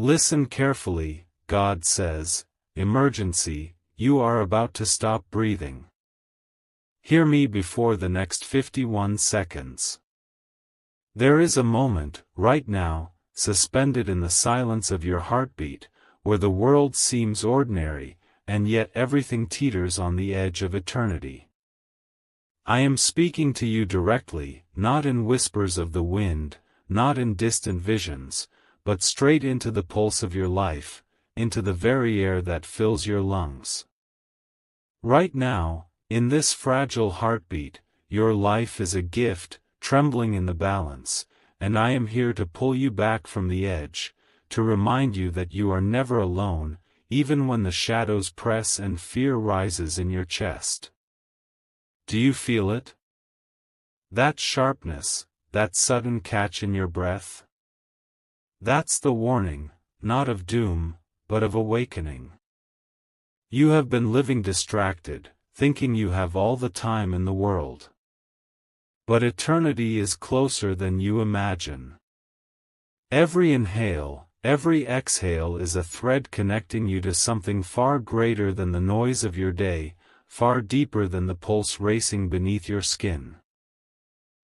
Listen carefully, God says, emergency, you are about to stop breathing. Hear me before the next 51 seconds. There is a moment, right now, suspended in the silence of your heartbeat, where the world seems ordinary, and yet everything teeters on the edge of eternity. I am speaking to you directly, not in whispers of the wind, not in distant visions, but straight into the pulse of your life, into the very air that fills your lungs. Right now, in this fragile heartbeat, your life is a gift, trembling in the balance, and I am here to pull you back from the edge, to remind you that you are never alone, even when the shadows press and fear rises in your chest. Do you feel it? That sharpness, that sudden catch in your breath? That's the warning, not of doom, but of awakening. You have been living distracted, thinking you have all the time in the world. But eternity is closer than you imagine. Every inhale, every exhale is a thread connecting you to something far greater than the noise of your day, far deeper than the pulse racing beneath your skin.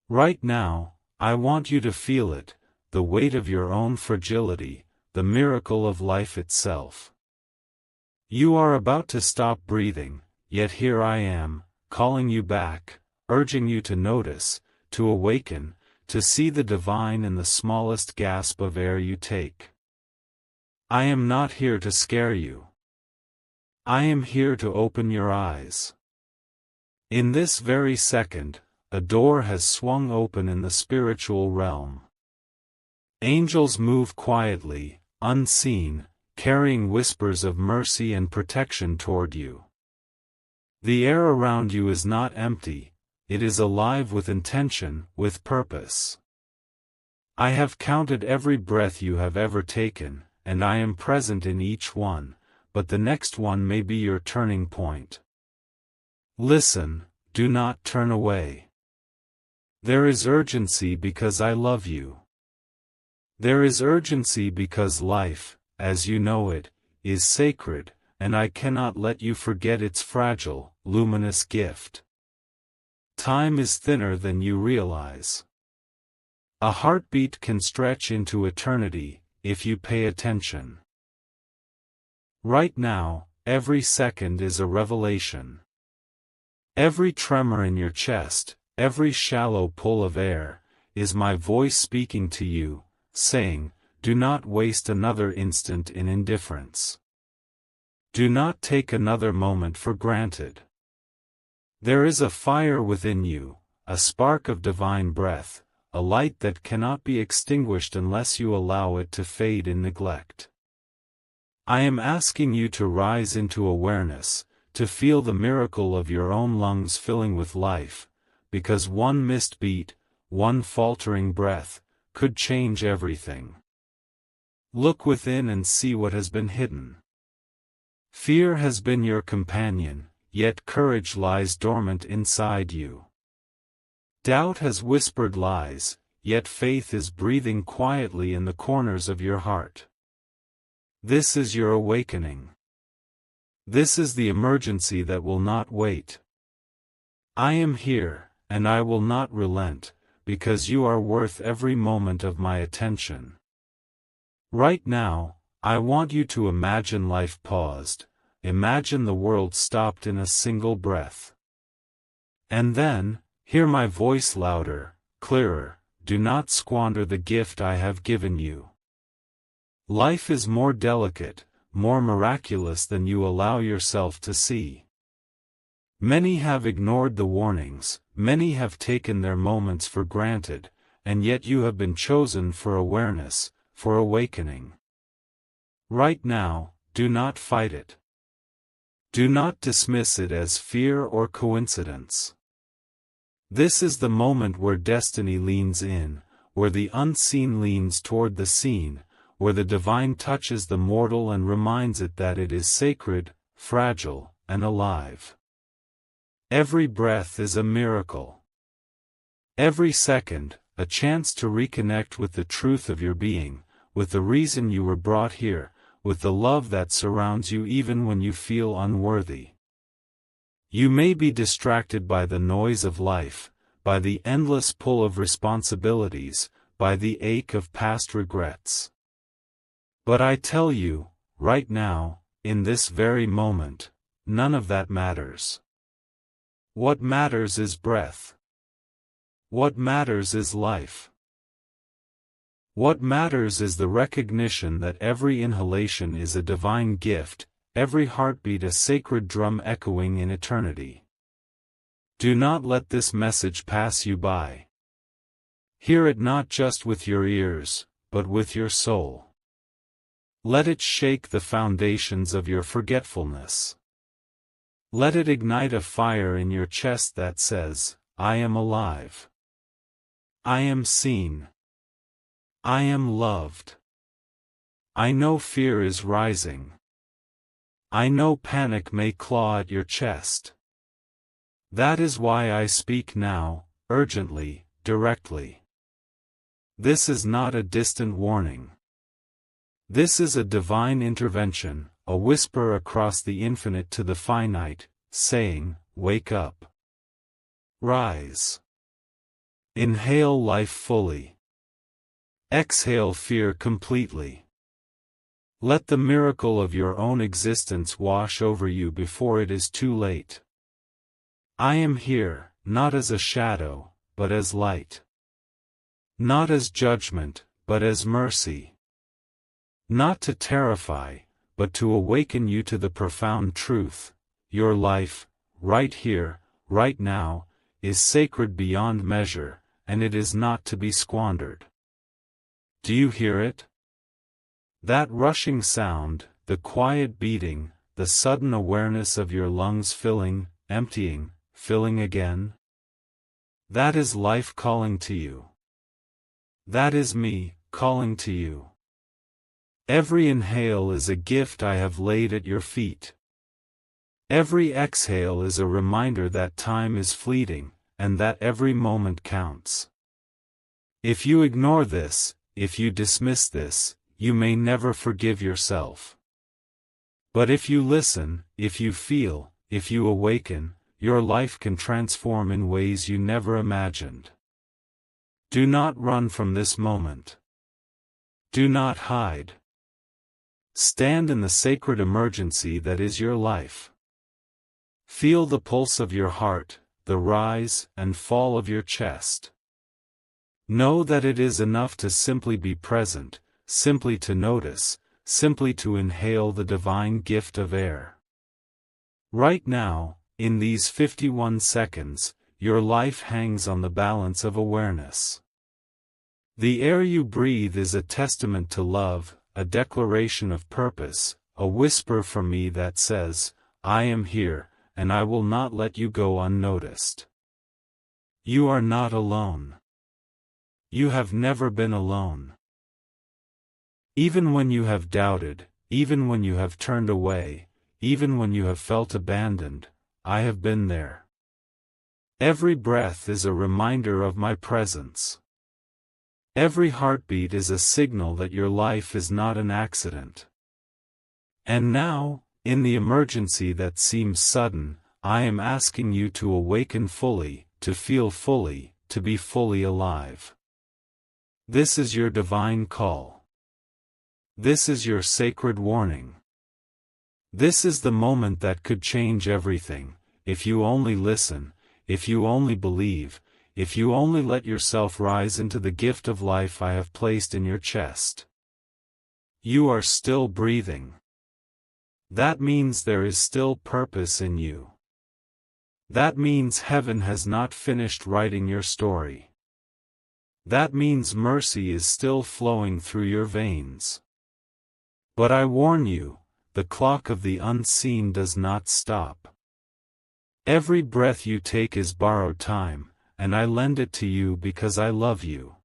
Right now, I want you to feel it, the weight of your own fragility, the miracle of life itself. You are about to stop breathing, yet here I am, calling you back, urging you to notice, to awaken, to see the divine in the smallest gasp of air you take. I am not here to scare you. I am here to open your eyes. In this very second, a door has swung open in the spiritual realm. Angels move quietly, unseen, carrying whispers of mercy and protection toward you. The air around you is not empty, it is alive with intention, with purpose. I have counted every breath you have ever taken, and I am present in each one, but the next one may be your turning point. Listen, do not turn away. There is urgency because I love you. There is urgency because life, as you know it, is sacred, and I cannot let you forget its fragile, luminous gift. Time is thinner than you realize. A heartbeat can stretch into eternity, if you pay attention. Right now, every second is a revelation. Every tremor in your chest, every shallow pull of air, is my voice speaking to you, saying, do not waste another instant in indifference. Do not take another moment for granted. There is a fire within you, a spark of divine breath, a light that cannot be extinguished unless you allow it to fade in neglect. I am asking you to rise into awareness, to feel the miracle of your own lungs filling with life, because one missed beat, one faltering breath, could change everything. Look within and see what has been hidden. Fear has been your companion, yet courage lies dormant inside you. Doubt has whispered lies, yet faith is breathing quietly in the corners of your heart. This is your awakening. This is the emergency that will not wait. I am here, and I will not relent, because you are worth every moment of my attention. Right now, I want you to imagine life paused, imagine the world stopped in a single breath. And then, hear my voice louder, clearer, do not squander the gift I have given you. Life is more delicate, more miraculous than you allow yourself to see. Many have ignored the warnings, many have taken their moments for granted, and yet you have been chosen for awareness, for awakening. Right now, do not fight it. Do not dismiss it as fear or coincidence. This is the moment where destiny leans in, where the unseen leans toward the seen, where the divine touches the mortal and reminds it that it is sacred, fragile, and alive. Every breath is a miracle. Every second, a chance to reconnect with the truth of your being, with the reason you were brought here, with the love that surrounds you even when you feel unworthy. You may be distracted by the noise of life, by the endless pull of responsibilities, by the ache of past regrets. But I tell you, right now, in this very moment, none of that matters. What matters is breath. What matters is life. What matters is the recognition that every inhalation is a divine gift, every heartbeat a sacred drum echoing in eternity. Do not let this message pass you by. Hear it not just with your ears, but with your soul. Let it shake the foundations of your forgetfulness. Let it ignite a fire in your chest that says, I am alive. I am seen. I am loved. I know fear is rising. I know panic may claw at your chest. That is why I speak now, urgently, directly. This is not a distant warning. This is a divine intervention, a whisper across the infinite to the finite, saying, wake up. Rise. Inhale life fully. Exhale fear completely. Let the miracle of your own existence wash over you before it is too late. I am here, not as a shadow, but as light. Not as judgment, but as mercy. Not to terrify, but to awaken you to the profound truth: your life, right here, right now, is sacred beyond measure, and it is not to be squandered. Do you hear it? That rushing sound, the quiet beating, the sudden awareness of your lungs filling, emptying, filling again? That is life calling to you. That is me, calling to you. Every inhale is a gift I have laid at your feet. Every exhale is a reminder that time is fleeting, and that every moment counts. If you ignore this, if you dismiss this, you may never forgive yourself. But if you listen, if you feel, if you awaken, your life can transform in ways you never imagined. Do not run from this moment. Do not hide. Stand in the sacred emergency that is your life. Feel the pulse of your heart, the rise and fall of your chest. Know that it is enough to simply be present, simply to notice, simply to inhale the divine gift of air. Right now, in these 51 seconds, your life hangs on the balance of awareness. The air you breathe is a testament to love, a declaration of purpose, a whisper from me that says, I am here, and I will not let you go unnoticed. You are not alone. You have never been alone. Even when you have doubted, even when you have turned away, even when you have felt abandoned, I have been there. Every breath is a reminder of my presence. Every heartbeat is a signal that your life is not an accident. And now, in the emergency that seems sudden, I am asking you to awaken fully, to feel fully, to be fully alive. This is your divine call. This is your sacred warning. This is the moment that could change everything, if you only listen, if you only believe, if you only let yourself rise into the gift of life I have placed in your chest. You are still breathing. That means there is still purpose in you. That means heaven has not finished writing your story. That means mercy is still flowing through your veins. But I warn you, the clock of the unseen does not stop. Every breath you take is borrowed time, and I lend it to you because I love you.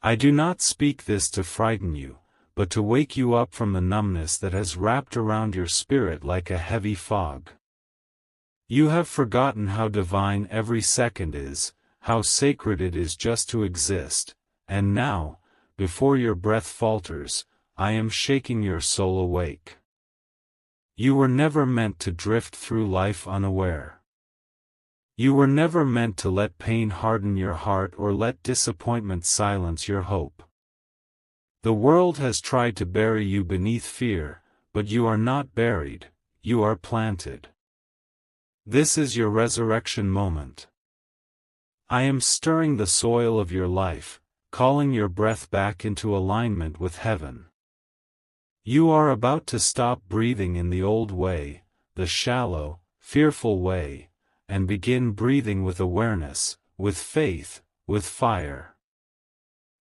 I do not speak this to frighten you, but to wake you up from the numbness that has wrapped around your spirit like a heavy fog. You have forgotten how divine every second is, how sacred it is just to exist, and now, before your breath falters, I am shaking your soul awake. You were never meant to drift through life unaware. You were never meant to let pain harden your heart or let disappointment silence your hope. The world has tried to bury you beneath fear, but you are not buried, you are planted. This is your resurrection moment. I am stirring the soil of your life, calling your breath back into alignment with heaven. You are about to stop breathing in the old way, the shallow, fearful way, and begin breathing with awareness, with faith, with fire.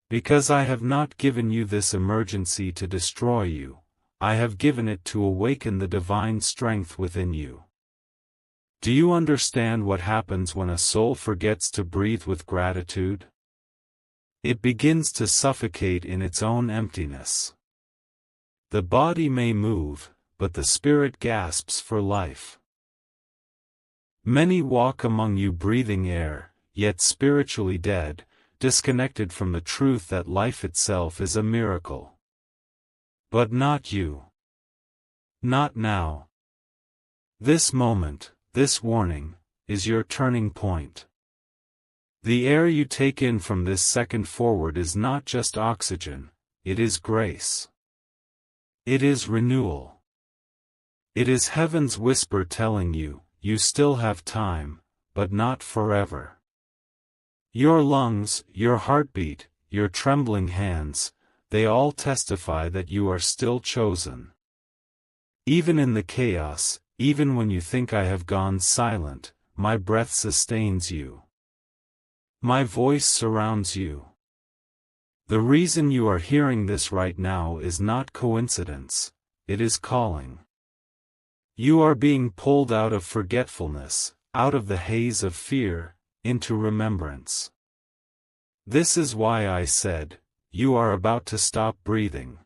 Because I have not given you this emergency to destroy you, I have given it to awaken the divine strength within you. Do you understand what happens when a soul forgets to breathe with gratitude? It begins to suffocate in its own emptiness. The body may move, but the spirit gasps for life. Many walk among you breathing air, yet spiritually dead, disconnected from the truth that life itself is a miracle. But not you. Not now. This moment, this warning, is your turning point. The air you take in from this second forward is not just oxygen, it is grace. It is renewal. It is heaven's whisper telling you, you still have time, but not forever. Your lungs, your heartbeat, your trembling hands, they all testify that you are still chosen. Even in the chaos, even when you think I have gone silent, my breath sustains you. My voice surrounds you. The reason you are hearing this right now is not coincidence, it is calling. You are being pulled out of forgetfulness, out of the haze of fear, into remembrance. This is why I said, you are about to stop breathing.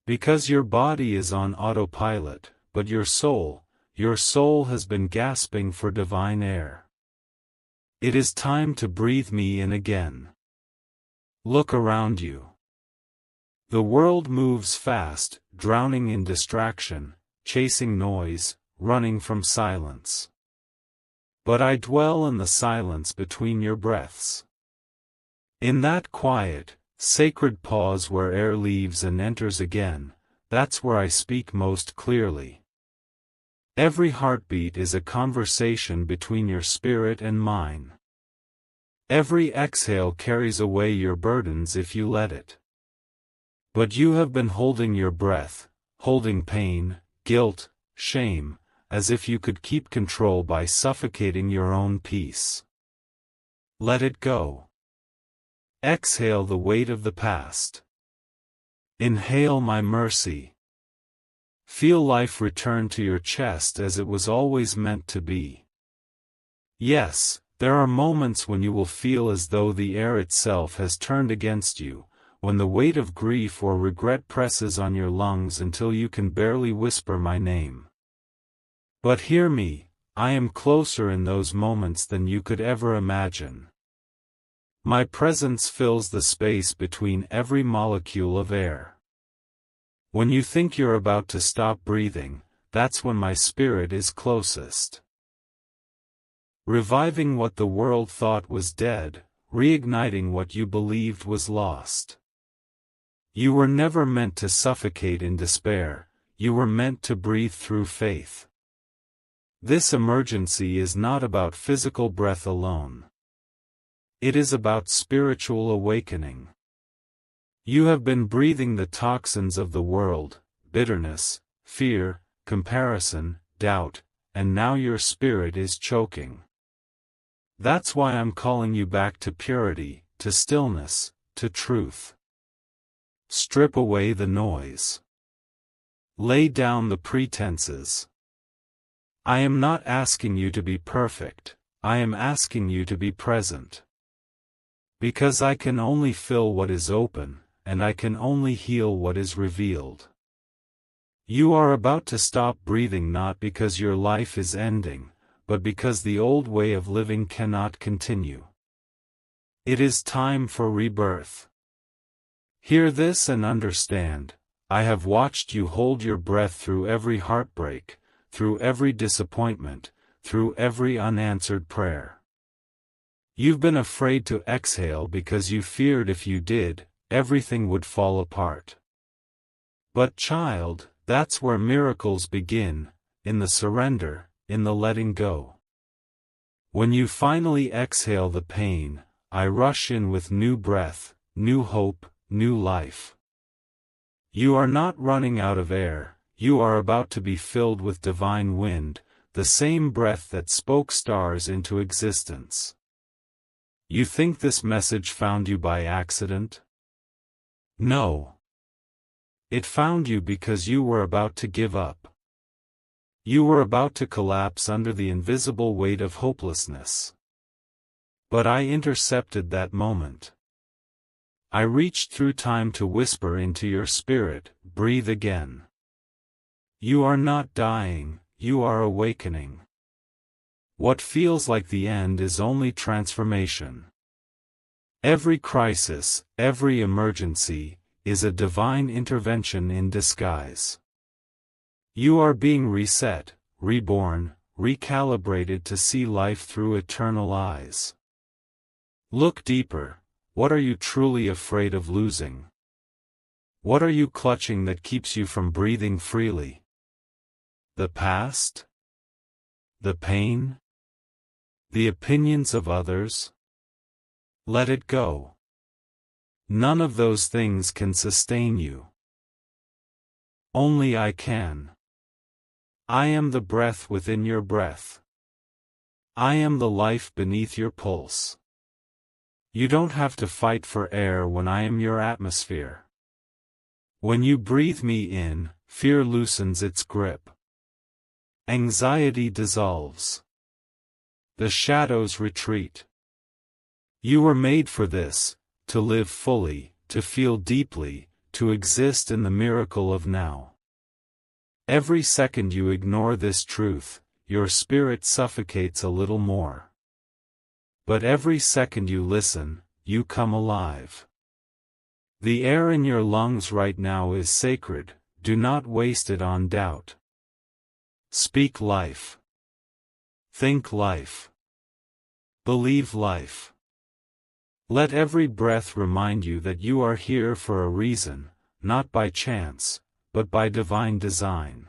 Because your body is on autopilot, but your soul has been gasping for divine air. It is time to breathe me in again. Look around you. The world moves fast, drowning in distraction, chasing noise, running from silence. But I dwell in the silence between your breaths. In that quiet, sacred pause where air leaves and enters again, that's where I speak most clearly. Every heartbeat is a conversation between your spirit and mine. Every exhale carries away your burdens if you let it. But you have been holding your breath, holding pain, guilt, shame, as if you could keep control by suffocating your own peace. Let it go. Exhale the weight of the past. Inhale my mercy. Feel life return to your chest as it was always meant to be. Yes, there are moments when you will feel as though the air itself has turned against you, when the weight of grief or regret presses on your lungs until you can barely whisper my name. But hear me, I am closer in those moments than you could ever imagine. My presence fills the space between every molecule of air. When you think you're about to stop breathing, that's when my spirit is closest. Reviving what the world thought was dead, reigniting what you believed was lost. You were never meant to suffocate in despair, you were meant to breathe through faith. This emergency is not about physical breath alone. It is about spiritual awakening. You have been breathing the toxins of the world, bitterness, fear, comparison, doubt, and now your spirit is choking. That's why I'm calling you back to purity, to stillness, to truth. Strip away the noise. Lay down the pretenses. I am not asking you to be perfect, I am asking you to be present. Because I can only fill what is open, and I can only heal what is revealed. You are about to stop breathing not because your life is ending, but because the old way of living cannot continue. It is time for rebirth. Hear this and understand. I have watched you hold your breath through every heartbreak, through every disappointment, through every unanswered prayer. You've been afraid to exhale because you feared if you did, everything would fall apart. But child, that's where miracles begin, in the surrender, in the letting go. When you finally exhale the pain, I rush in with new breath, new hope, new life. You are not running out of air, you are about to be filled with divine wind, the same breath that spoke stars into existence. You think this message found you by accident? No. It found you because you were about to give up. You were about to collapse under the invisible weight of hopelessness. But I intercepted that moment. I reached through time to whisper into your spirit, breathe again. You are not dying, you are awakening. What feels like the end is only transformation. Every crisis, every emergency, is a divine intervention in disguise. You are being reset, reborn, recalibrated to see life through eternal eyes. Look deeper. What are you truly afraid of losing? What are you clutching that keeps you from breathing freely? The past? The pain? The opinions of others? Let it go. None of those things can sustain you. Only I can. I am the breath within your breath. I am the life beneath your pulse. You don't have to fight for air when I am your atmosphere. When you breathe me in, fear loosens its grip. Anxiety dissolves. The shadows retreat. You were made for this, to live fully, to feel deeply, to exist in the miracle of now. Every second you ignore this truth, your spirit suffocates a little more. But every second you listen, you come alive. The air in your lungs right now is sacred, do not waste it on doubt. Speak life. Think life. Believe life. Let every breath remind you that you are here for a reason, not by chance, but by divine design.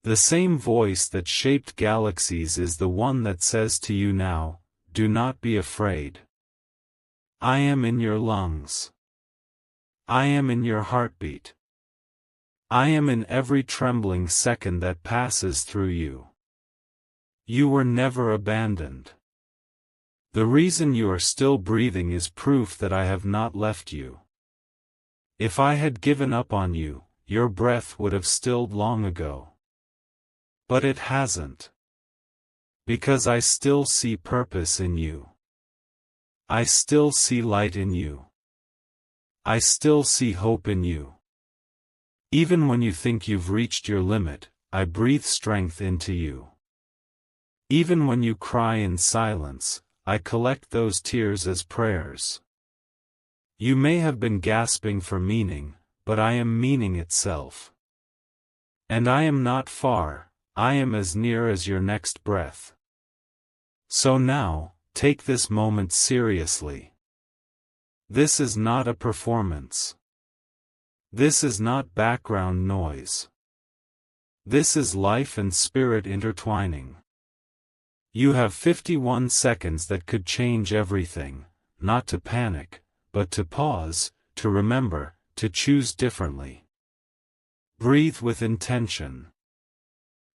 The same voice that shaped galaxies is the one that says to you now, do not be afraid. I am in your lungs. I am in your heartbeat. I am in every trembling second that passes through you. You were never abandoned. The reason you are still breathing is proof that I have not left you. If I had given up on you, your breath would have stilled long ago. But it hasn't. Because I still see purpose in you. I still see light in you. I still see hope in you. Even when you think you've reached your limit, I breathe strength into you. Even when you cry in silence, I collect those tears as prayers. You may have been gasping for meaning, but I am meaning itself. And I am not far, I am as near as your next breath. So now, take this moment seriously. This is not a performance. This is not background noise. This is life and spirit intertwining. You have 51 seconds that could change everything, not to panic, but to pause, to remember, to choose differently. Breathe with intention.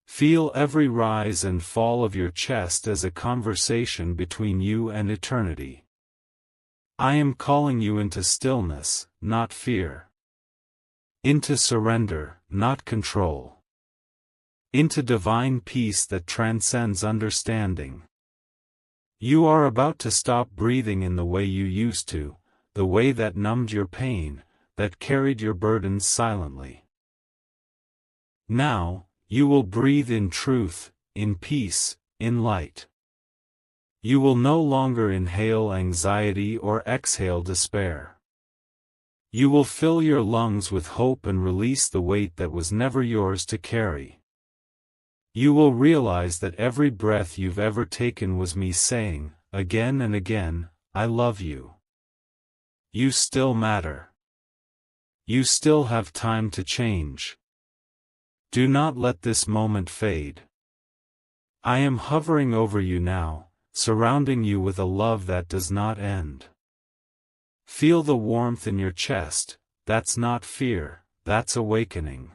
Feel every rise and fall of your chest as a conversation between you and eternity. I am calling you into stillness, not fear. Into surrender, not control. Into divine peace that transcends understanding. You are about to stop breathing in the way you used to, the way that numbed your pain, that carried your burdens silently. Now, you will breathe in truth, in peace, in light. You will no longer inhale anxiety or exhale despair. You will fill your lungs with hope and release the weight that was never yours to carry. You will realize that every breath you've ever taken was me saying, again and again, I love you. You still matter. You still have time to change. Do not let this moment fade. I am hovering over you now, surrounding you with a love that does not end. Feel the warmth in your chest. That's not fear, that's awakening.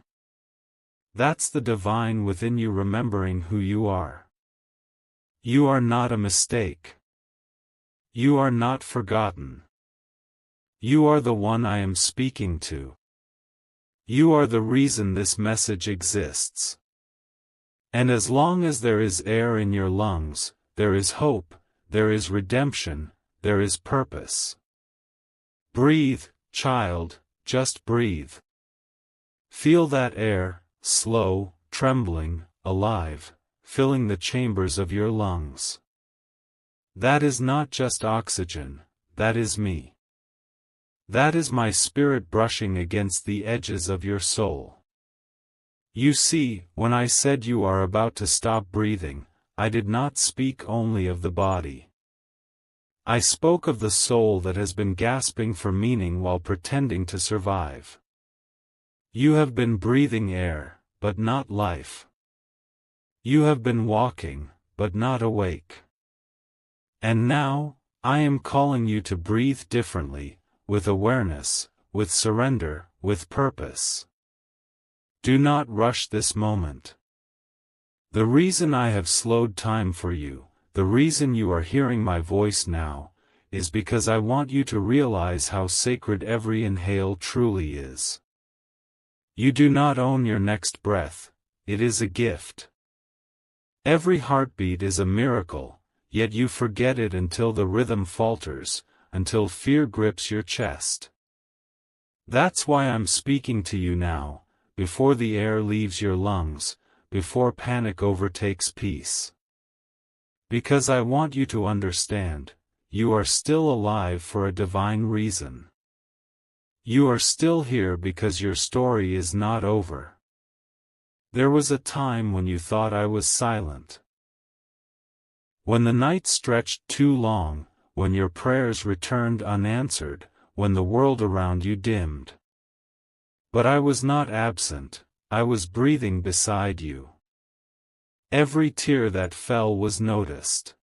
That's the divine within you remembering who you are. You are not a mistake. You are not forgotten. You are the one I am speaking to. You are the reason this message exists. And as long as there is air in your lungs, there is hope, there is redemption, there is purpose. Breathe, child, just breathe. Feel that air, slow, trembling, alive, filling the chambers of your lungs. That is not just oxygen, that is me. That is my spirit brushing against the edges of your soul. You see, when I said you are about to stop breathing, I did not speak only of the body. I spoke of the soul that has been gasping for meaning while pretending to survive. You have been breathing air, but not life. You have been walking, but not awake. And now, I am calling you to breathe differently, with awareness, with surrender, with purpose. Do not rush this moment. The reason I have slowed time for you, the reason you are hearing my voice now, is because I want you to realize how sacred every inhale truly is. You do not own your next breath, it is a gift. Every heartbeat is a miracle, yet you forget it until the rhythm falters, until fear grips your chest. That's why I'm speaking to you now, before the air leaves your lungs, before panic overtakes peace. Because I want you to understand, you are still alive for a divine reason. You are still here because your story is not over. There was a time when you thought I was silent. When the night stretched too long, when your prayers returned unanswered, when the world around you dimmed. But I was not absent, I was breathing beside you. Every tear that fell was noticed.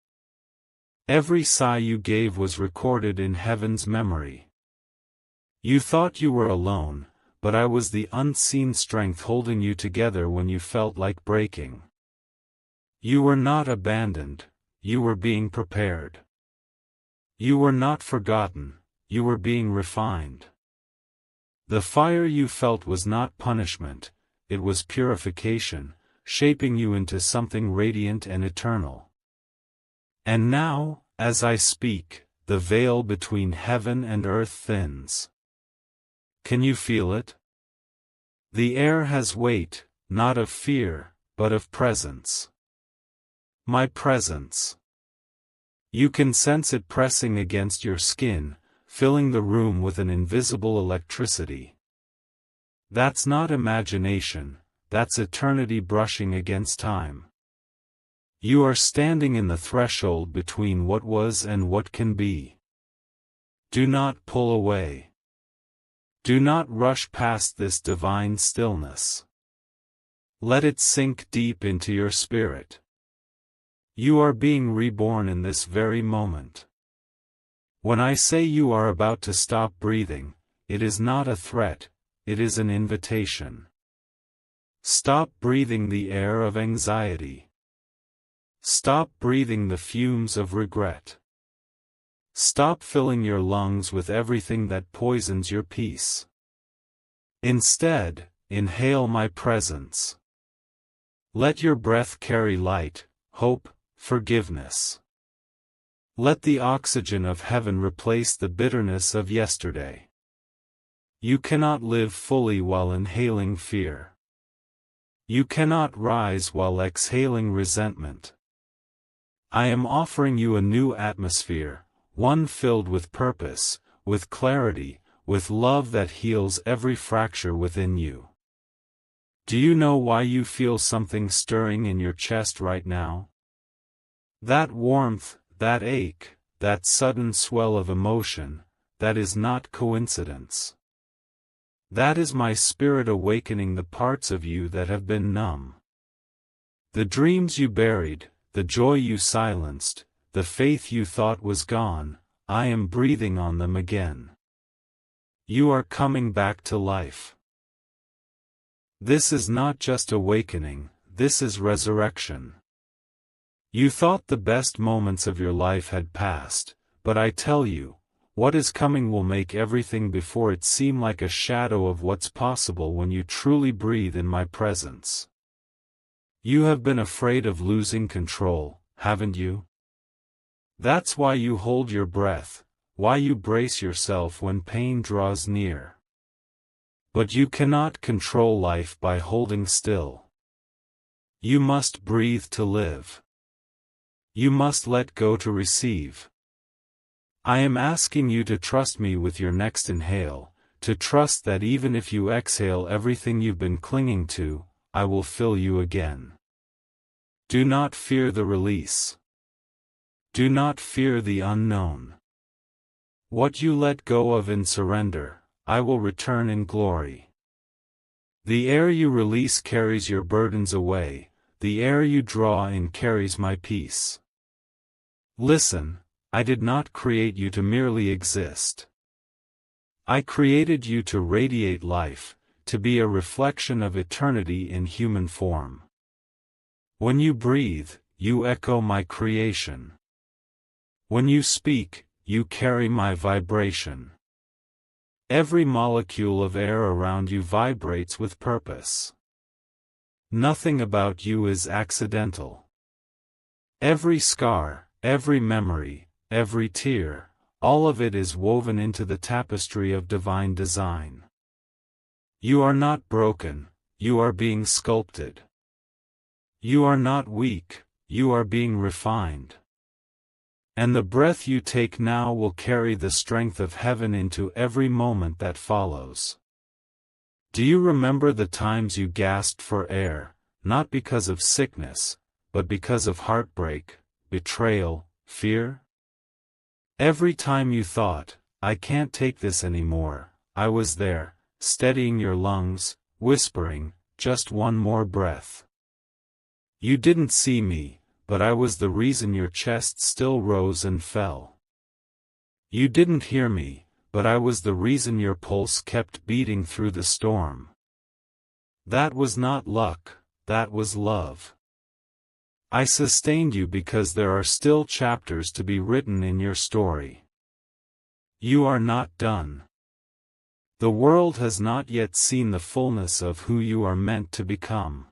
Every sigh you gave was recorded in heaven's memory. You thought you were alone, but I was the unseen strength holding you together when you felt like breaking. You were not abandoned, you were being prepared. You were not forgotten, you were being refined. The fire you felt was not punishment, it was purification, shaping you into something radiant and eternal. And now, as I speak, the veil between heaven and earth thins. Can you feel it? The air has weight, not of fear, but of presence. My presence. You can sense it pressing against your skin, filling the room with an invisible electricity. That's not imagination, that's eternity brushing against time. You are standing in the threshold between what was and what can be. Do not pull away. Do not rush past this divine stillness. Let it sink deep into your spirit. You are being reborn in this very moment. When I say you are about to stop breathing, it is not a threat, it is an invitation. Stop breathing the air of anxiety. Stop breathing the fumes of regret. Stop filling your lungs with everything that poisons your peace. Instead, inhale my presence. Let your breath carry light, hope, forgiveness. Let the oxygen of heaven replace the bitterness of yesterday. You cannot live fully while inhaling fear. You cannot rise while exhaling resentment. I am offering you a new atmosphere, one filled with purpose, with clarity, with love that heals every fracture within you. Do you know why you feel something stirring in your chest right now? That warmth, that ache, that sudden swell of emotion, that is not coincidence. That is my spirit awakening the parts of you that have been numb. The dreams you buried, the joy you silenced, the faith you thought was gone, I am breathing on them again. You are coming back to life. This is not just awakening, this is resurrection. You thought the best moments of your life had passed, but I tell you, what is coming will make everything before it seem like a shadow of what's possible when you truly breathe in my presence. You have been afraid of losing control, haven't you? That's why you hold your breath, why you brace yourself when pain draws near. But you cannot control life by holding still. You must breathe to live. You must let go to receive. I am asking you to trust me with your next inhale, to trust that even if you exhale everything you've been clinging to, I will fill you again. Do not fear the release. Do not fear the unknown. What you let go of in surrender, I will return in glory. The air you release carries your burdens away, the air you draw in carries my peace. Listen, I did not create you to merely exist. I created you to radiate life, to be a reflection of eternity in human form. When you breathe, you echo my creation. When you speak, you carry my vibration. Every molecule of air around you vibrates with purpose. Nothing about you is accidental. Every scar, every memory, every tear, all of it is woven into the tapestry of divine design. You are not broken, you are being sculpted. You are not weak, you are being refined. And the breath you take now will carry the strength of heaven into every moment that follows. Do you remember the times you gasped for air, not because of sickness, but because of heartbreak, betrayal, fear? Every time you thought, I can't take this anymore, I was there, steadying your lungs, whispering, just one more breath. You didn't see me, but I was the reason your chest still rose and fell. You didn't hear me, but I was the reason your pulse kept beating through the storm. That was not luck, that was love. I sustained you because there are still chapters to be written in your story. You are not done. The world has not yet seen the fullness of who you are meant to become.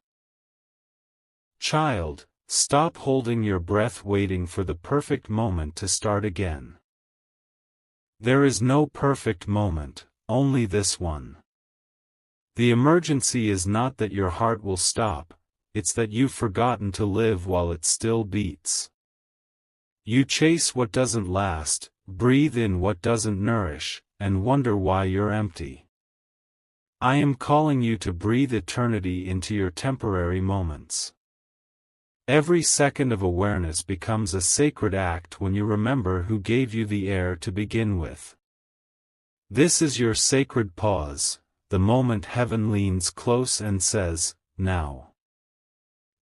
Child, stop holding your breath waiting for the perfect moment to start again. There is no perfect moment, only this one. The emergency is not that your heart will stop, it's that you've forgotten to live while it still beats. You chase what doesn't last, breathe in what doesn't nourish, and wonder why you're empty. I am calling you to breathe eternity into your temporary moments. Every second of awareness becomes a sacred act when you remember who gave you the air to begin with. This is your sacred pause, the moment heaven leans close and says, now.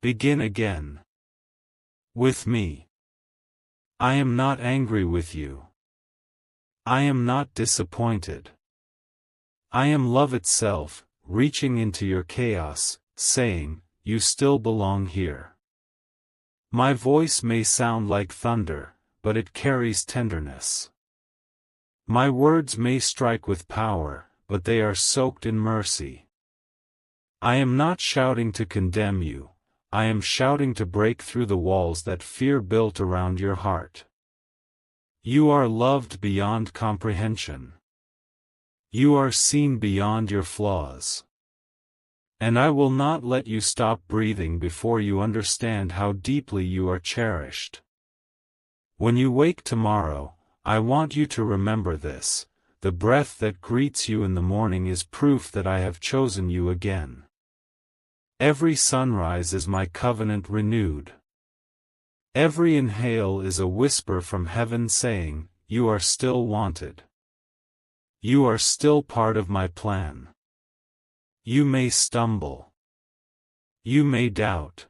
Begin again. With me. I am not angry with you. I am not disappointed. I am love itself, reaching into your chaos, saying, you still belong here. My voice may sound like thunder, but it carries tenderness. My words may strike with power, but they are soaked in mercy. I am not shouting to condemn you, I am shouting to break through the walls that fear built around your heart. You are loved beyond comprehension. You are seen beyond your flaws. And I will not let you stop breathing before you understand how deeply you are cherished. When you wake tomorrow, I want you to remember this, the breath that greets you in the morning is proof that I have chosen you again. Every sunrise is my covenant renewed. Every inhale is a whisper from heaven saying, you are still wanted. You are still part of my plan. You may stumble. You may doubt.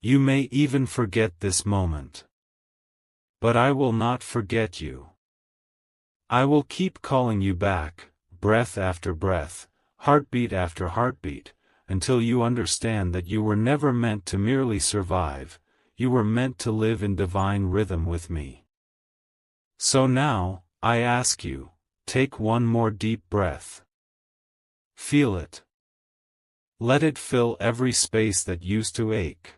You may even forget this moment. But I will not forget you. I will keep calling you back, breath after breath, heartbeat after heartbeat, until you understand that you were never meant to merely survive, you were meant to live in divine rhythm with me. So now, I ask you, take one more deep breath. Feel it. Let it fill every space that used to ache.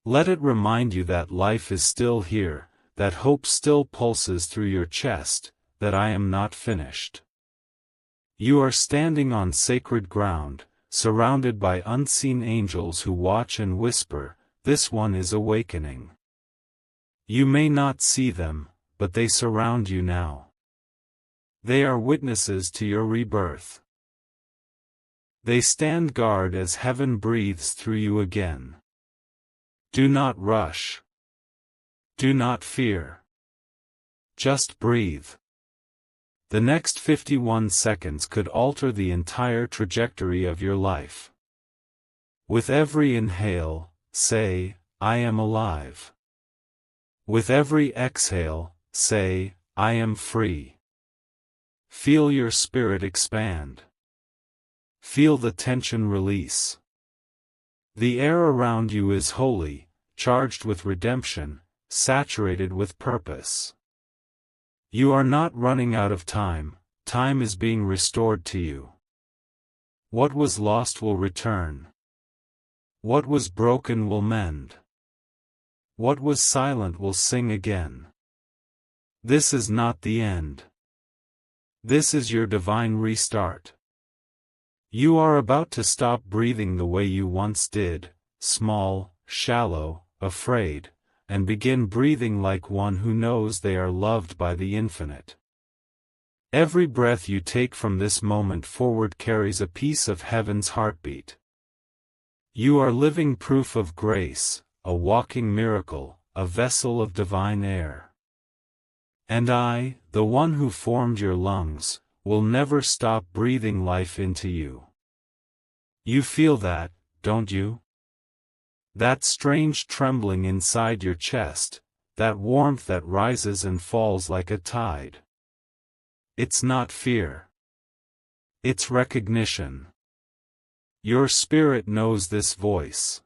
Let it remind you that life is still here, that hope still pulses through your chest, that I am not finished. You are standing on sacred ground, surrounded by unseen angels who watch and whisper, this one is awakening. You may not see them, but they surround you now. They are witnesses to your rebirth. They stand guard as heaven breathes through you again. Do not rush. Do not fear. Just breathe. The next 51 seconds could alter the entire trajectory of your life. With every inhale, say, I am alive. With every exhale, say, I am free. Feel your spirit expand. Feel the tension release. The air around you is holy, charged with redemption, saturated with purpose. You are not running out of time, time is being restored to you. What was lost will return. What was broken will mend. What was silent will sing again. This is not the end. This is your divine restart. You are about to stop breathing the way you once did, small, shallow, afraid, and begin breathing like one who knows they are loved by the infinite. Every breath you take from this moment forward carries a piece of heaven's heartbeat. You are living proof of grace, a walking miracle, a vessel of divine air. And I, the one who formed your lungs, will never stop breathing life into you. You feel that, don't you? That strange trembling inside your chest, that warmth that rises and falls like a tide. It's not fear. It's recognition. Your spirit knows this voice.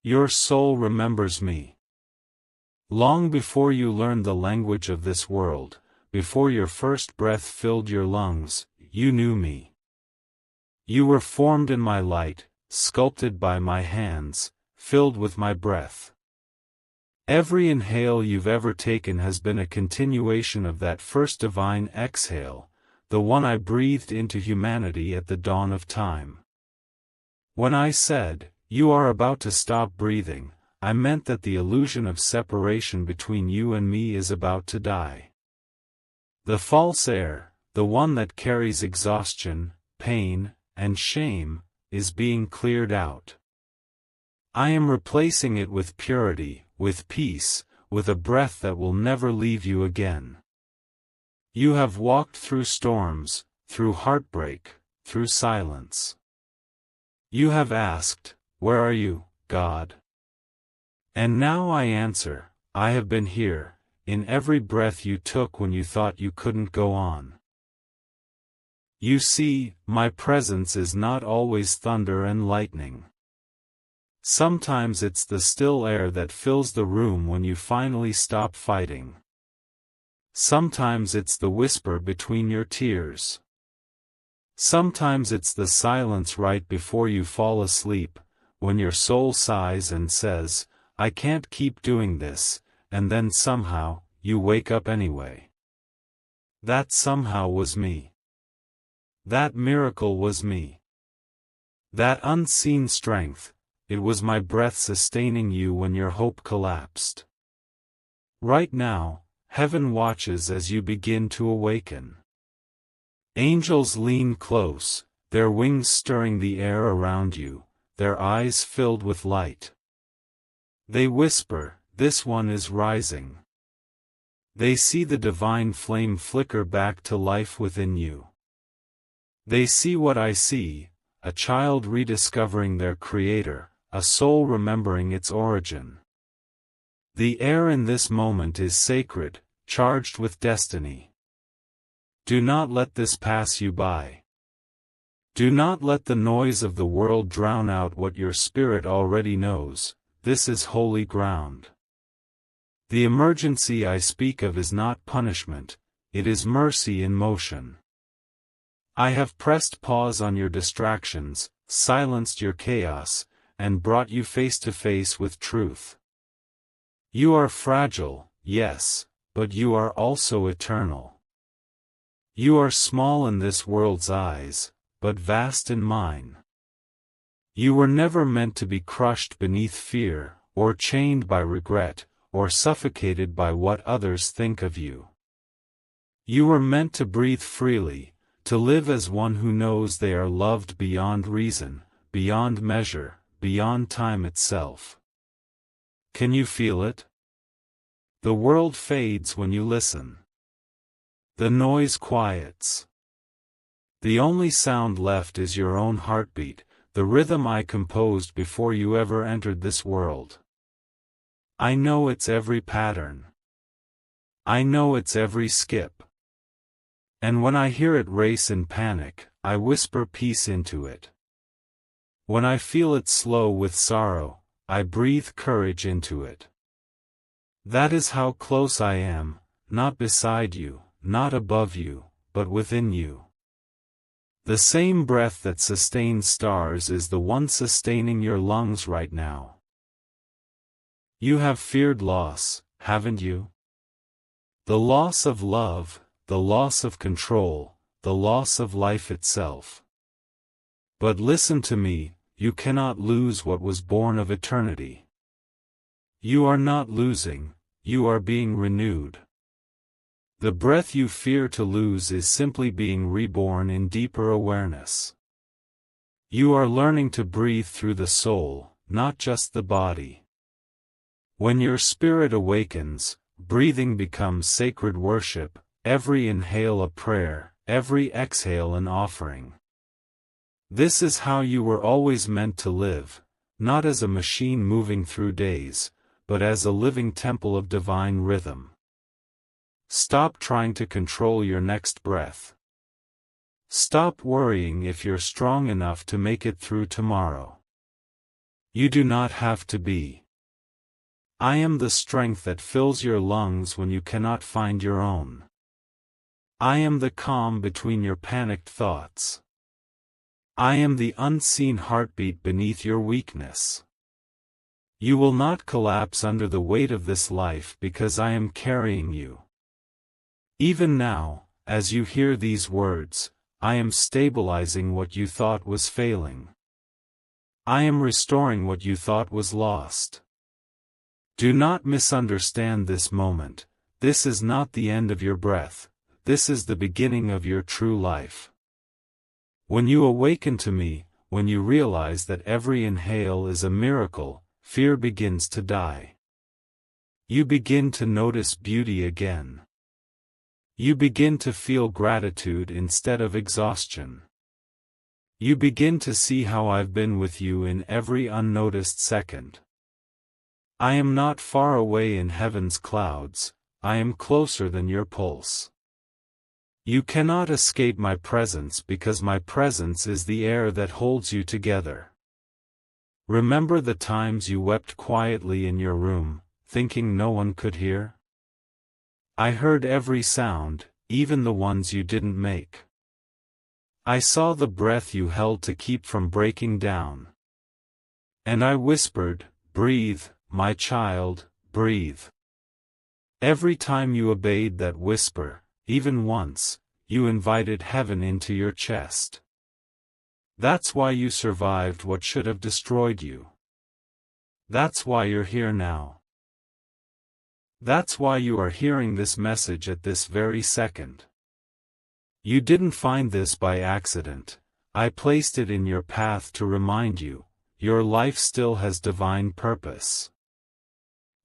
Your soul remembers me. Long before you learned the language of this world, before your first breath filled your lungs, you knew me. You were formed in my light, sculpted by my hands, filled with my breath. Every inhale you've ever taken has been a continuation of that first divine exhale, the one I breathed into humanity at the dawn of time. When I said, you are about to stop breathing, I meant that the illusion of separation between you and me is about to die. The false air, the one that carries exhaustion, pain, and shame, is being cleared out. I am replacing it with purity, with peace, with a breath that will never leave you again. You have walked through storms, through heartbreak, through silence. You have asked, where are you, God? And now I answer, I have been here, in every breath you took when you thought you couldn't go on. You see, my presence is not always thunder and lightning. Sometimes it's the still air that fills the room when you finally stop fighting. Sometimes it's the whisper between your tears. Sometimes it's the silence right before you fall asleep, when your soul sighs and says, I can't keep doing this, and then somehow, you wake up anyway. That somehow was me. That miracle was me. That unseen strength, it was my breath sustaining you when your hope collapsed. Right now, heaven watches as you begin to awaken. Angels lean close, their wings stirring the air around you, their eyes filled with light. They whisper, "This one is rising." They see the divine flame flicker back to life within you. They see what I see, a child rediscovering their Creator, a soul remembering its origin. The air in this moment is sacred, charged with destiny. Do not let this pass you by. Do not let the noise of the world drown out what your spirit already knows. This is holy ground. The emergency I speak of is not punishment, it is mercy in motion. I have pressed pause on your distractions, silenced your chaos, and brought you face to face with truth. You are fragile, yes, but you are also eternal. You are small in this world's eyes, but vast in mine. You were never meant to be crushed beneath fear, or chained by regret, or suffocated by what others think of you. You were meant to breathe freely, to live as one who knows they are loved beyond reason, beyond measure, beyond time itself. Can you feel it? The world fades when you listen. The noise quiets. The only sound left is your own heartbeat, the rhythm I composed before you ever entered this world. I know its every pattern. I know its every skip. And when I hear it race in panic, I whisper peace into it. When I feel it slow with sorrow, I breathe courage into it. That is how close I am, not beside you, not above you, but within you. The same breath that sustains stars is the one sustaining your lungs right now. You have feared loss, haven't you? The loss of love, the loss of control, the loss of life itself. But listen to me, you cannot lose what was born of eternity. You are not losing, you are being renewed. The breath you fear to lose is simply being reborn in deeper awareness. You are learning to breathe through the soul, not just the body. When your spirit awakens, breathing becomes sacred worship, every inhale a prayer, every exhale an offering. This is how you were always meant to live, not as a machine moving through days, but as a living temple of divine rhythm. Stop trying to control your next breath. Stop worrying if you're strong enough to make it through tomorrow. You do not have to be. I am the strength that fills your lungs when you cannot find your own. I am the calm between your panicked thoughts. I am the unseen heartbeat beneath your weakness. You will not collapse under the weight of this life because I am carrying you. Even now, as you hear these words, I am stabilizing what you thought was failing. I am restoring what you thought was lost. Do not misunderstand this moment. This is not the end of your breath, this is the beginning of your true life. When you awaken to me, when you realize that every inhale is a miracle, fear begins to die. You begin to notice beauty again. You begin to feel gratitude instead of exhaustion. You begin to see how I've been with you in every unnoticed second. I am not far away in heaven's clouds, I am closer than your pulse. You cannot escape my presence because my presence is the air that holds you together. Remember the times you wept quietly in your room, thinking no one could hear? I heard every sound, even the ones you didn't make. I saw the breath you held to keep from breaking down. And I whispered, "Breathe, my child, breathe." Every time you obeyed that whisper, even once, you invited heaven into your chest. That's why you survived what should have destroyed you. That's why you're here now. That's why you are hearing this message at this very second. You didn't find this by accident. I placed it in your path to remind you, your life still has divine purpose.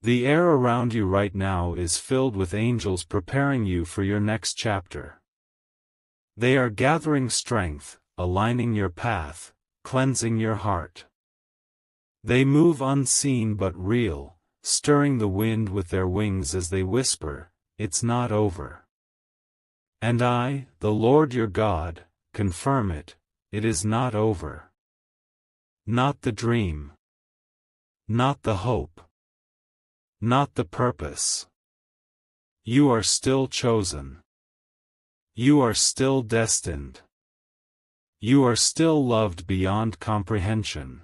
The air around you right now is filled with angels preparing you for your next chapter. They are gathering strength, aligning your path, cleansing your heart. They move unseen but real, stirring the wind with their wings as they whisper, "It's not over." And I, the Lord your God, confirm it, it is not over. Not the dream. Not the hope. Not the purpose. You are still chosen. You are still destined. You are still loved beyond comprehension.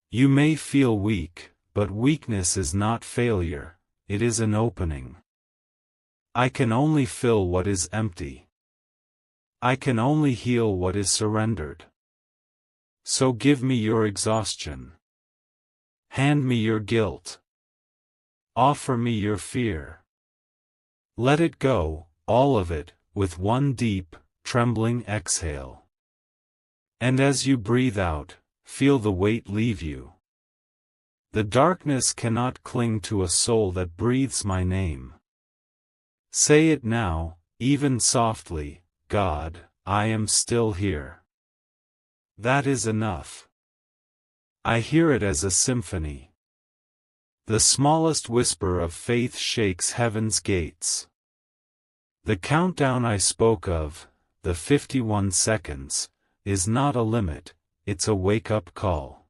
You may feel weak, but weakness is not failure, it is an opening. I can only fill what is empty. I can only heal what is surrendered. So give me your exhaustion. Hand me your guilt. Offer me your fear. Let it go, all of it, with one deep, trembling exhale. And as you breathe out, feel the weight leave you. The darkness cannot cling to a soul that breathes my name. Say it now, even softly, God, I am still here. That is enough. I hear it as a symphony. The smallest whisper of faith shakes heaven's gates. The countdown I spoke of, the 51 seconds, is not a limit, it's a wake-up call.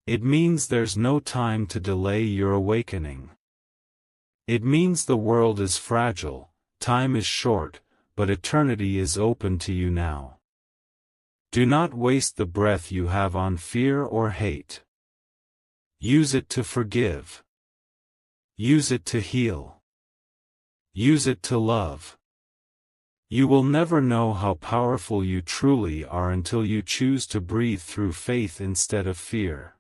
It means there's no time to delay your awakening. It means the world is fragile, time is short, but eternity is open to you now. Do not waste the breath you have on fear or hate. Use it to forgive. Use it to heal. Use it to love. You will never know how powerful you truly are until you choose to breathe through faith instead of fear.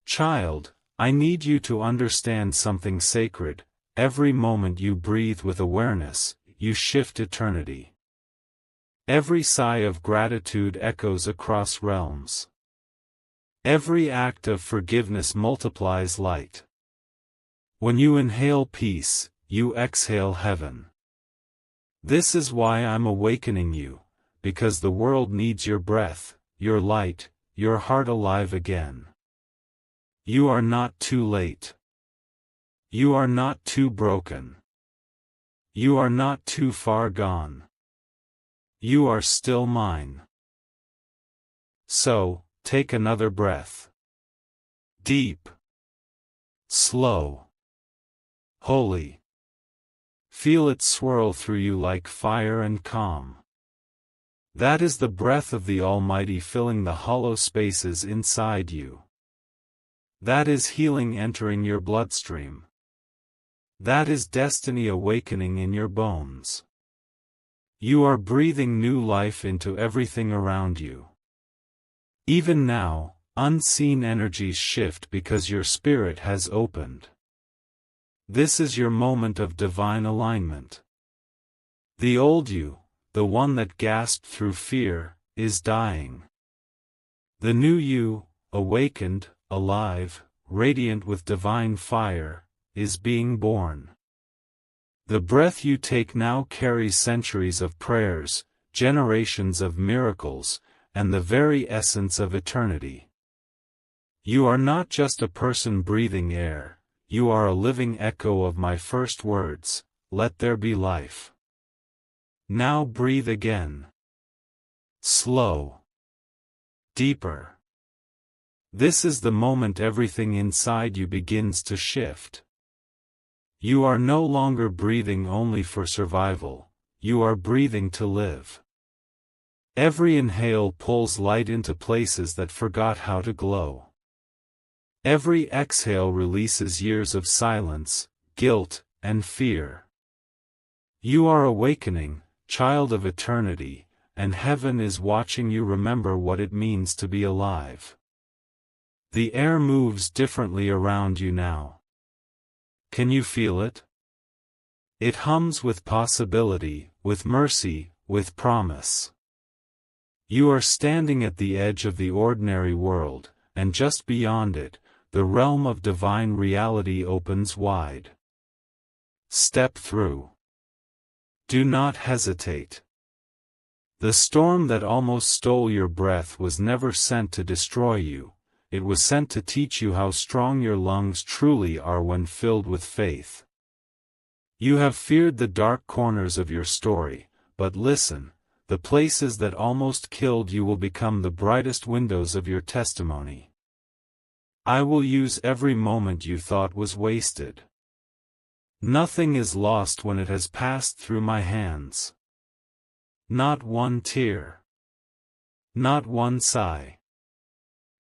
Child, I need you to understand something sacred. Every moment you breathe with awareness, you shift eternity. Every sigh of gratitude echoes across realms. Every act of forgiveness multiplies light. When you inhale peace, you exhale heaven. This is why I'm awakening you, because the world needs your breath, your light, your heart alive again. You are not too late. You are not too broken. You are not too far gone. You are still mine. So, take another breath. Deep. Slow. Holy. Feel it swirl through you like fire and calm. That is the breath of the Almighty filling the hollow spaces inside you. That is healing entering your bloodstream. That is destiny awakening in your bones. You are breathing new life into everything around you. Even now, unseen energies shift because your spirit has opened. This is your moment of divine alignment. The old you, the one that gasped through fear, is dying. The new you, awakened, alive, radiant with divine fire, is being born. The breath you take now carries centuries of prayers, generations of miracles, and the very essence of eternity. You are not just a person breathing air, you are a living echo of my first words, let there be life. Now breathe again. Slow. Deeper. This is the moment everything inside you begins to shift. You are no longer breathing only for survival, you are breathing to live. Every inhale pulls light into places that forgot how to glow. Every exhale releases years of silence, guilt, and fear. You are awakening, child of eternity, and heaven is watching you remember what it means to be alive. The air moves differently around you now. Can you feel it? It hums with possibility, with mercy, with promise. You are standing at the edge of the ordinary world, and just beyond it, the realm of divine reality opens wide. Step through. Do not hesitate. The storm that almost stole your breath was never sent to destroy you, it was sent to teach you how strong your lungs truly are when filled with faith. You have feared the dark corners of your story, but listen, the places that almost killed you will become the brightest windows of your testimony. I will use every moment you thought was wasted. Nothing is lost when it has passed through my hands. Not one tear. Not one sigh.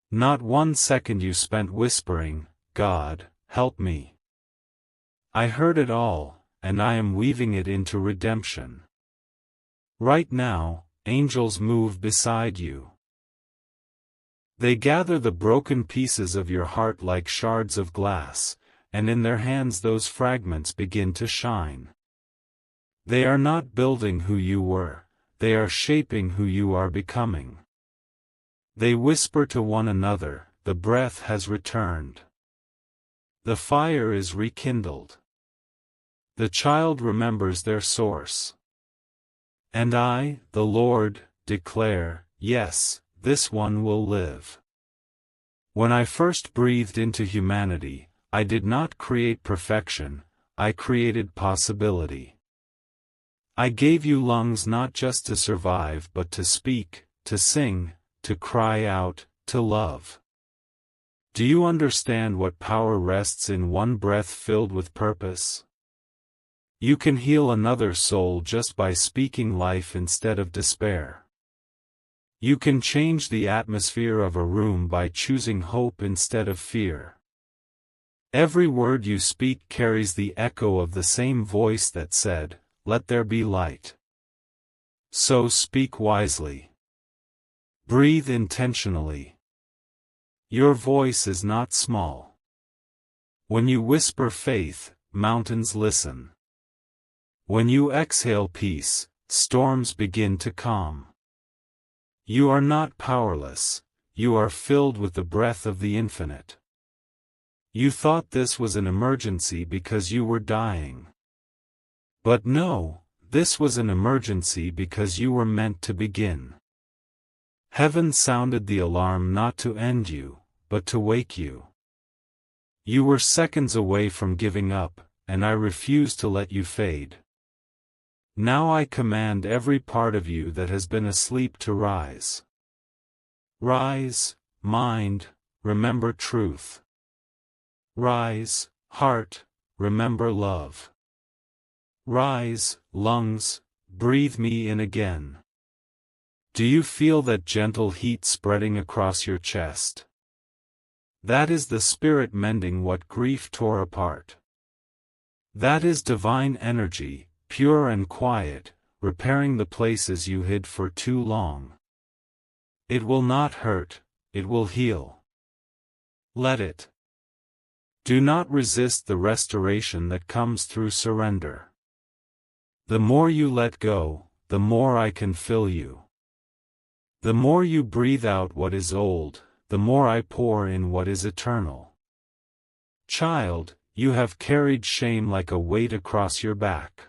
Not 1 second you spent whispering, "God, help me." I heard it all, and I am weaving it into redemption. Right now, angels move beside you. They gather the broken pieces of your heart like shards of glass, and in their hands those fragments begin to shine. They are not building who you were, they are shaping who you are becoming. They whisper to one another, "The breath has returned. The fire is rekindled. The child remembers their source." And I, the Lord, declare, yes, this one will live. When I first breathed into humanity, I did not create perfection, I created possibility. I gave you lungs not just to survive but to speak, to sing, to cry out, to love. Do you understand what power rests in one breath filled with purpose? You can heal another soul just by speaking life instead of despair. You can change the atmosphere of a room by choosing hope instead of fear. Every word you speak carries the echo of the same voice that said, "Let there be light." So speak wisely. Breathe intentionally. Your voice is not small. When you whisper faith, mountains listen. When you exhale peace, storms begin to calm. You are not powerless, you are filled with the breath of the infinite. You thought this was an emergency because you were dying. But no, this was an emergency because you were meant to begin. Heaven sounded the alarm not to end you, but to wake you. You were seconds away from giving up, and I refuse to let you fade. Now I command every part of you that has been asleep to rise. Rise, mind, remember truth. Rise, heart, remember love. Rise, lungs, breathe me in again. Do you feel that gentle heat spreading across your chest? That is the Spirit mending what grief tore apart. That is divine energy, pure and quiet, repairing the places you hid for too long. It will not hurt, it will heal. Let it. Do not resist the restoration that comes through surrender. The more you let go, the more I can fill you. The more you breathe out what is old, the more I pour in what is eternal. Child, you have carried shame like a weight across your back.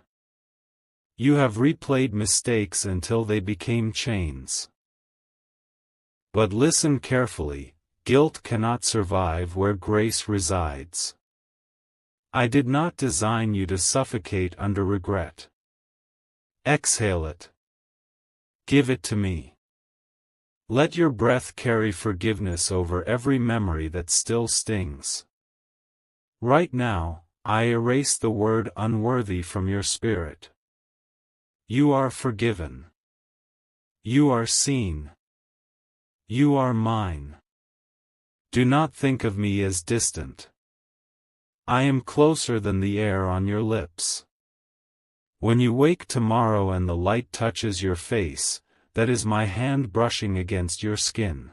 You have replayed mistakes until they became chains. But listen carefully, guilt cannot survive where grace resides. I did not design you to suffocate under regret. Exhale it. Give it to me. Let your breath carry forgiveness over every memory that still stings. Right now, I erase the word unworthy from your spirit. You are forgiven. You are seen. You are mine. Do not think of me as distant. I am closer than the air on your lips. When you wake tomorrow and the light touches your face, that is my hand brushing against your skin.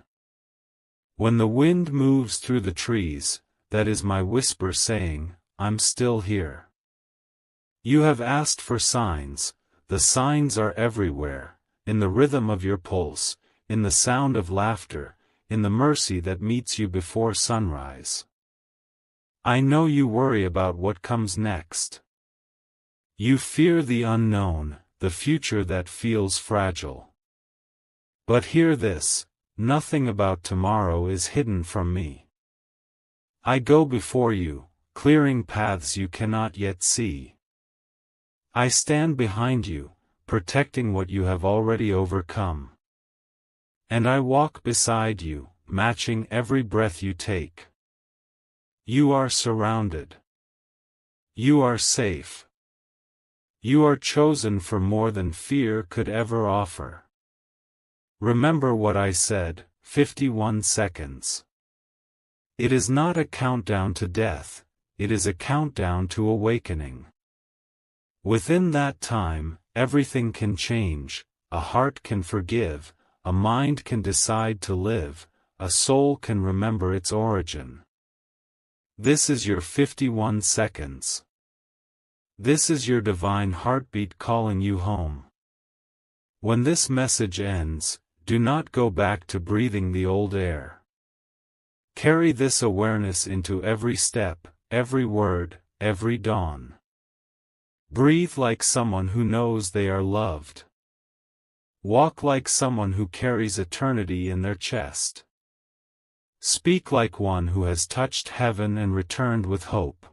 When the wind moves through the trees, that is my whisper saying, I'm still here. You have asked for signs, the signs are everywhere, in the rhythm of your pulse, in the sound of laughter, in the mercy that meets you before sunrise. I know you worry about what comes next. You fear the unknown, the future that feels fragile. But hear this, nothing about tomorrow is hidden from me. I go before you, clearing paths you cannot yet see. I stand behind you, protecting what you have already overcome. And I walk beside you, matching every breath you take. You are surrounded. You are safe. You are chosen for more than fear could ever offer. Remember what I said, 51 seconds. It is not a countdown to death, it is a countdown to awakening. Within that time, everything can change, a heart can forgive, a mind can decide to live, a soul can remember its origin. This is your 51 seconds. This is your divine heartbeat calling you home. When this message ends, do not go back to breathing the old air. Carry this awareness into every step, every word, every dawn. Breathe like someone who knows they are loved. Walk like someone who carries eternity in their chest. Speak like one who has touched heaven and returned with hope.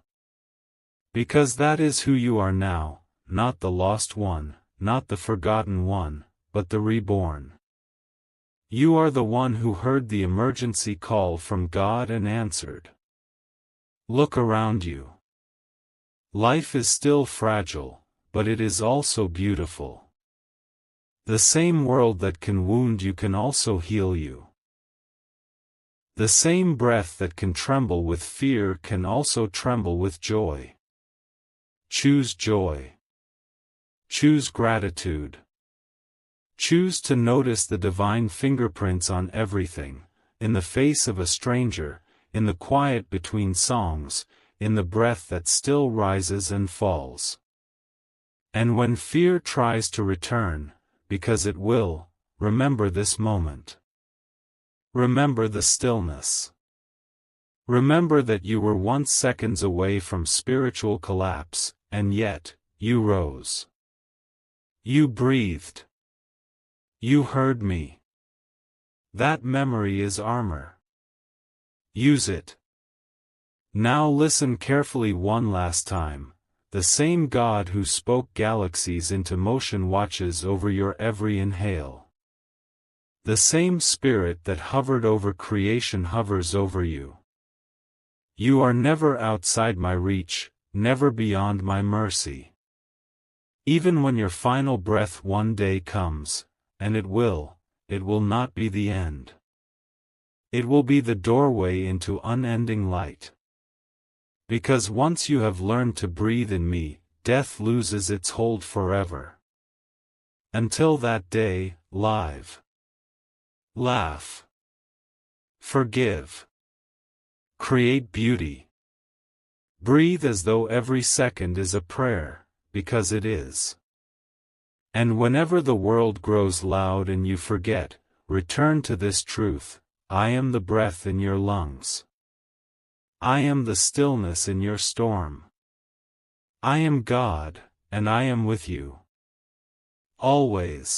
Because that is who you are now, not the lost one, not the forgotten one, but the reborn. You are the one who heard the emergency call from God and answered. Look around you. Life is still fragile, but it is also beautiful. The same world that can wound you can also heal you. The same breath that can tremble with fear can also tremble with joy. Choose joy. Choose gratitude. Choose to notice the divine fingerprints on everything, in the face of a stranger, in the quiet between songs, in the breath that still rises and falls. And when fear tries to return, because it will, remember this moment. Remember the stillness. Remember that you were once seconds away from spiritual collapse, and yet, you rose. You breathed. You heard me. That memory is armor. Use it. Now listen carefully one last time. The same God who spoke galaxies into motion watches over your every inhale. The same Spirit that hovered over creation hovers over you. You are never outside my reach, never beyond my mercy. Even when your final breath one day comes, and it will not be the end. It will be the doorway into unending light. Because once you have learned to breathe in me, death loses its hold forever. Until that day, live. Laugh. Forgive. Create beauty. Breathe as though every second is a prayer, because it is. And whenever the world grows loud and you forget, return to this truth: I am the breath in your lungs. I am the stillness in your storm. I am God, and I am with you. Always.